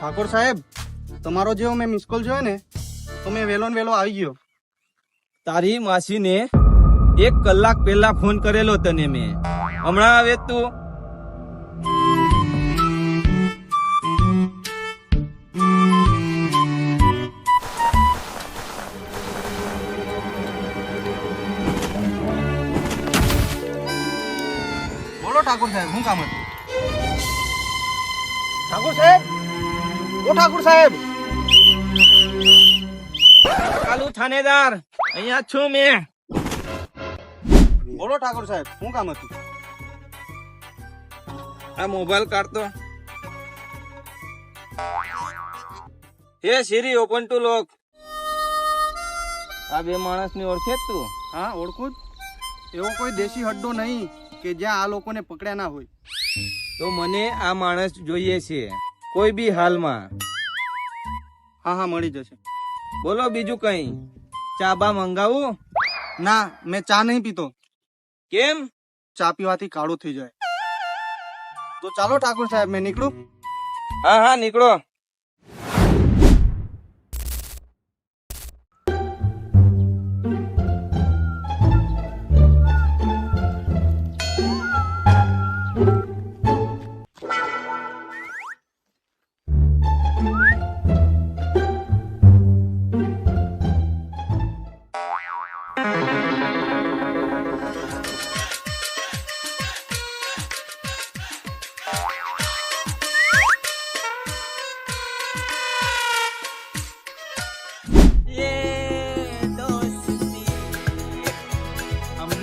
ઠાકોર સાહેબ, તમારો જેવો મેં મિસ કોલ જોયો ને તો મેં વહેલો ને વહેલો આવી ગયો. તારી માસીને 1 કલાક પહેલા ફોન કરેલો તને મેં. હમણાં આવે તું? બોલો ઠાકોર સાહેબ, શું કામ હતું? ઠાકોર સાહેબ, ઓ ઠાકોર સાહેબ. કાલુ થાનેદાર, અહીંયા છું મેં. બોલો ઠાકોર સાહેબ, શું કામ હતું? આ મોબાઈલ કાઢતો. હે સિરી, ઓપન ટુ લોક. આ 2 માણસની ઓળખે તું? હા, ઓળખું જ. એવો કોઈ દેશી હડ્ડો નહીં કે જ્યાં આ લોકોને પકડ્યા ના હોય. તો મને આ માણસ જોઈએ છે, કોઈ બી હાલમાં. હા હા, મળી જશે. બોલો બીજું કઈ? ચા બા મંગાવું? ના, મેં ચા નહીં પીતો. કેમ? ચા પીવાથી કાળું થઈ જાય. તો ચાલો ઠાકોર સાહેબ, મેં નીકળું. હા હા, નીકળો.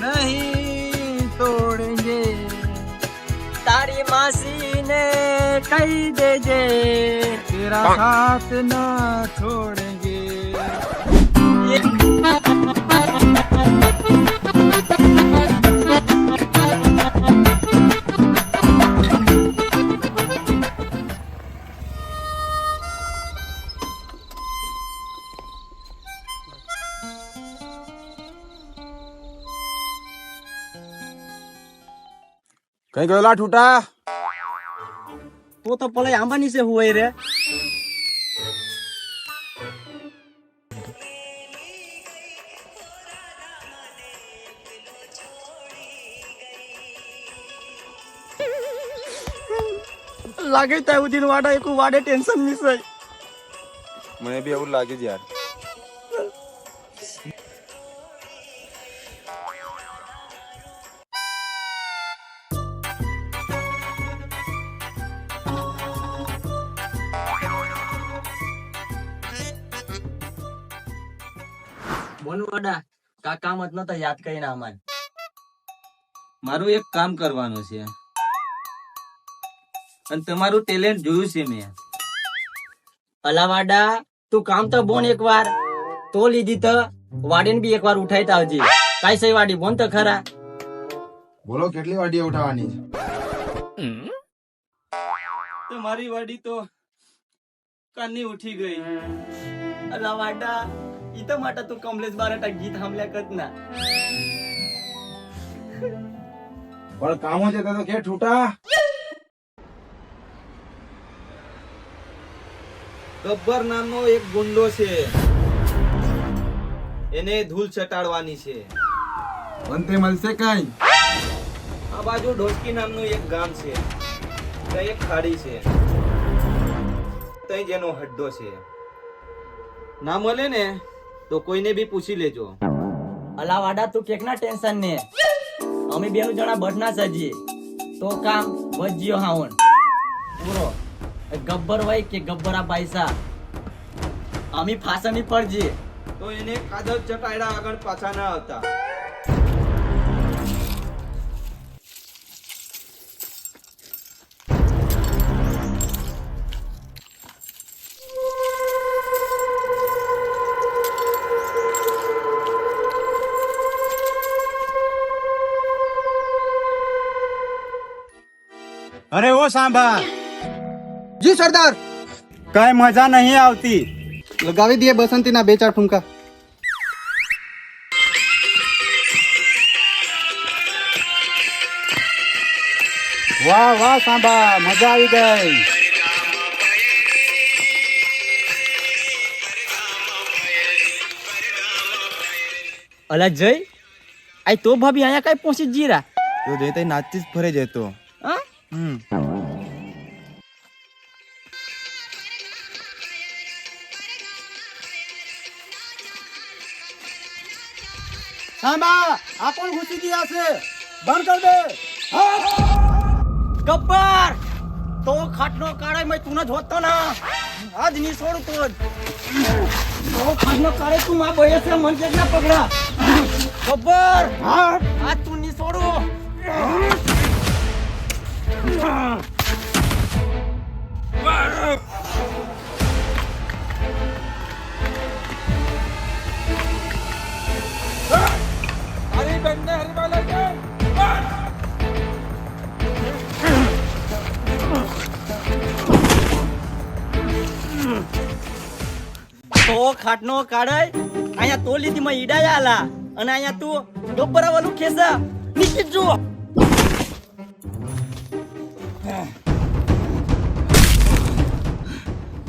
નહીં તોડેંગે. તારી માસીને કહી દેજે તેરા સાથ ના છોડેંગે. કઈ ગયેલા ઠૂટા? તો પલે આંબાની છે હોય રે. લાગે ત્યાં સુધી વાડા એક વાડે ટેન્શન મિસ હોય. મને બી એવું લાગે છે યાર. બોલ વાડા, કામ જ નતા યાદ કરીને અમારે. મારું એક કામ કરવાનું છે અને તમારું ટેલેન્ટ જોયું છે મેં. અલા વાડા, તું કામ તો બોન એકવાર તો લીધી તો વાડીને બી એકવાર ઉઠાઈતા આવજે. કાઈ સહી વાડી બોન તો ખરા. બોલો કેટલી વાડીએ ઉઠાવવાની છે? તમારી વાડી તો કાની ઉઠી ગઈ. અલા વાડા, ઈ તો માટે તું કમલેશ બારટા ગીત સાંભળ્યા કર ના. પણ કામો છે તો કે ઠૂટા? ગબ્બર નામનો એક ગુંડો છે, એને ધૂળ ચટાડવાની છે. પણ તે મળશે કઈ? આ બાજુ ઢોસકી નામનું એક ગામ છે, ત્યાં એક ખાડી છે, ત્યાં જેનો હડ્ડો છે. ના મળે ને તો કોઈને બી પૂછી લેજો. અલા વાડા, તું કેક ના ટેન્શન ને. અમે બેનું જણા બટના સજીએ તો કામ વજ્યો હાવન પૂરો. ગબ્બર હોય કે ગબ્બરા પૈસા અમે ફાસની પડજે. તો એને કાદવ ચટાડ્યા આગળ પાછા ના આવતા. અરે ઓ સાંભા. જી સરદાર. કઈ મજા નહીં આવતી. લગાવી દઈએ બસંતીના 2-4 ઠુમકા. વાહ વાહ સાંભા, મજા આવી ગઈ. અલા જય આ તો ભાભી અહીંયા કઈ પહોંચી જ જીરા તો જઈ તઈ નાચતી જ ફરે જતો. હા સાંભા આ કોણ ઘૂસી ગયા છે? બંધ કર દે. ગબ્બર તો ખાટનો કાળે મેં તું જ હોતો ના આજ ની છોડ તો તો ખાટનો કાળે તું માં બોયે છે મન કે ના પકડા ગબ્બર હા આજ તું ની છોડો તો ખાટનો કાળે અહીંયા તો લીધી માં ઈડાયા આલા અને અહીંયા તું ગબ્બર વાળું ખેસા નીચે જો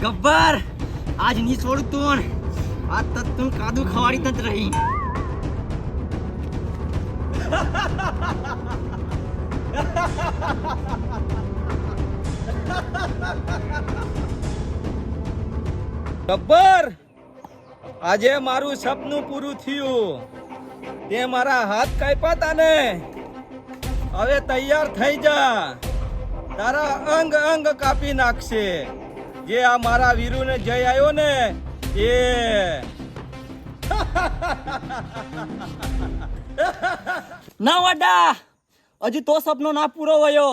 ગબ્બર આજ ની છોડ તું આજ તક તું કાદુ ખવાડી જ રહી ગબ્બર આજે મારું સપનું પૂરું થયું. તે મારા હાથ કાપ્યા તા ને હવે તૈયાર થઈ જા. તારા અંગ અંગ કાપી નાખશે. જે આ મારા વીરુને જય આવ્યો ને એ ના વાડા હજુ તો સપનો ના પૂરો વયો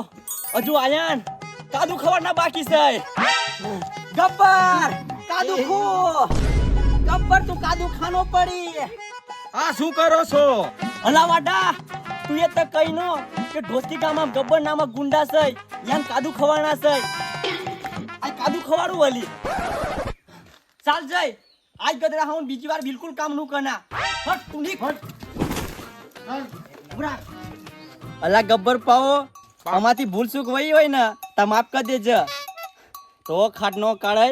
હજુ આયાન કાદુ ખવાના બાકી છે ગબ્બર કાદુ ખો ગબ્બર તું કાદુ ખાનો પડી આ શું કરો છો? અલા વાડા તું એ તો કઈ નો કે ઢોસકી ગામમાં ગબ્બર નામક ગુંડા છે યાન કાદુ ખવાના છે આ કાદુ ખવાડું વલી ચાલ જઈ આજ ગદરા હું બીજી વાર બિલકુલ કામ નું કરના હટ તું ની હટ અલા ગબ્બર પાઓ આમાંથી ભૂલ ચૂક વહી હોય ને તો માફ કરી દેજે તો ખાટનો કાળે